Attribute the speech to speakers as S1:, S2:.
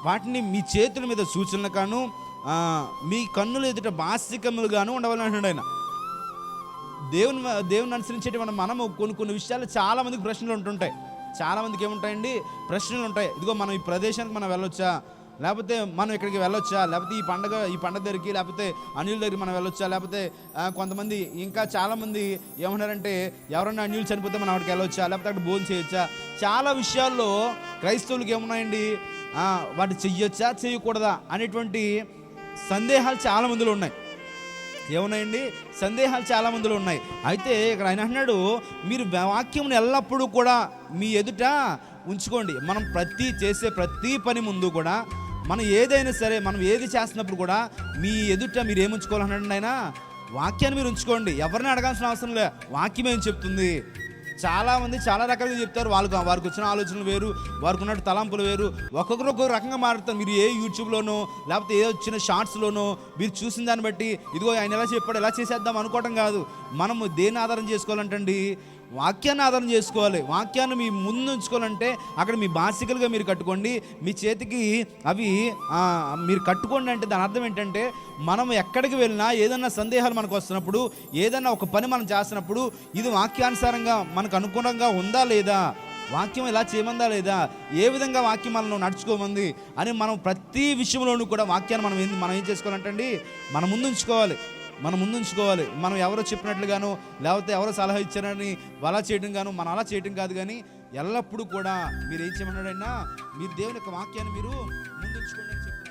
S1: వాటిని మీ చేతుల మీద సూచనలు గాను, మీ కన్నుల ఎదుట బాసికములు గాను ఉండవాలని అంటున్నాడు ఆయన. దేవుని అనుసరించేటువంటి మనము కొన్ని విషయాలు చాలామందికి ప్రశ్నలు ఉంటుంటాయి. చాలామందికి ఏముంటాయండి, ప్రశ్నలు ఉంటాయి. ఇదిగో మనం ఈ ప్రదేశానికి మనం వెళ్ళొచ్చా, లేకపోతే మనం ఇక్కడికి వెళ్ళొచ్చా, లేకపోతే ఈ పండగ దగ్గరికి, లేకపోతే అన్యుల దగ్గరికి మనం వెళ్ళొచ్చా, లేకపోతే కొంతమంది ఇంకా చాలామంది ఏమన్నారంటే ఎవరన్నా అన్యులు చనిపోతే మనం అక్కడికి వెళ్ళొచ్చా, లేకపోతే అక్కడ భోజనం చేయొచ్చా. చాలా విషయాల్లో క్రైస్తవులకి ఏమున్నాయండి, వాటి చెయ్యొచ్చా చేయకూడదా అనేటువంటి సందేహాలు చాలా మందిలో ఉన్నాయి. ఏమున్నాయండి, సందేహాలు చాలా మందిలో ఉన్నాయి. అయితే ఇక్కడ ఆయన అన్నాడు, మీరు వాక్యమును ఎల్లప్పుడూ కూడా మీ ఎదుట ఉంచుకోండి. మనం చేసే ప్రతి పని ముందు కూడా, మనం ఏదైనా సరే, మనం ఏది చేస్తున్నప్పుడు కూడా మీ ఎదుట మీరు ఏముంచుకోవాలన్నాడు ఆయన, వాక్యాన్ని మీరు ఉంచుకోండి. ఎవరిని అడగాల్సిన అవసరం లే, వాక్యం ఏం చెప్తుంది. చాలామంది చాలా రకాలుగా చెప్తారు. వారికి వచ్చిన ఆలోచనలు వేరు, వారికి ఉన్నట్టు తలంపులు వేరు, ఒక్కొక్కరు ఒక్కొక్క రకంగా మారుతారు. మీరు ఏ యూట్యూబ్లోనో లేకపోతే ఏ వచ్చిన షార్ట్స్లోనో మీరు చూసిన దాన్ని బట్టి ఇదిగో ఆయన ఎలా చెప్పాడు ఎలా చేసేద్దాం అనుకోవటం కాదు. మనము దేన్ని ఆధారం చేసుకోవాలంటండి, వాక్యాన్ని ఆధారం చేసుకోవాలి. వాక్యాన్ని మీ ముందు ఉంచుకోవాలంటే అక్కడ మీ బాసికలుగా మీరు కట్టుకోండి, మీ చేతికి అవి మీరు కట్టుకోండి. అంటే దాని అర్థం ఏంటంటే, మనం ఎక్కడికి వెళ్ళినా ఏదన్నా సందేహాలు మనకు వస్తున్నప్పుడు, ఏదన్నా ఒక పని మనం చేస్తున్నప్పుడు ఇది వాక్యానుసారంగా మనకు అనుగుణంగా ఉందా లేదా, వాక్యం ఇలా చేయమందా లేదా, ఏ విధంగా వాక్యం మనల్ని నడుచుకోమంది అని మనం ప్రతి విషయంలోనూ కూడా వాక్యాన్ని మనం ఏం చేసుకోవాలంటండి, మన ముందు ఉంచుకోవాలి. మనం ఎవరో చెప్పినట్లుగాను, లేకపోతే ఎవరో సలహా ఇచ్చారని అలా చేయడం గాను, మనం అలా చేయడం కాదు. కానీ ఎల్లప్పుడూ కూడా మీరు ఏం చేయమన్నాడైనా, మీరు దేవుని యొక్క వాక్యాన్ని మీరు ముందుంచుకోండి అని చెప్పారు.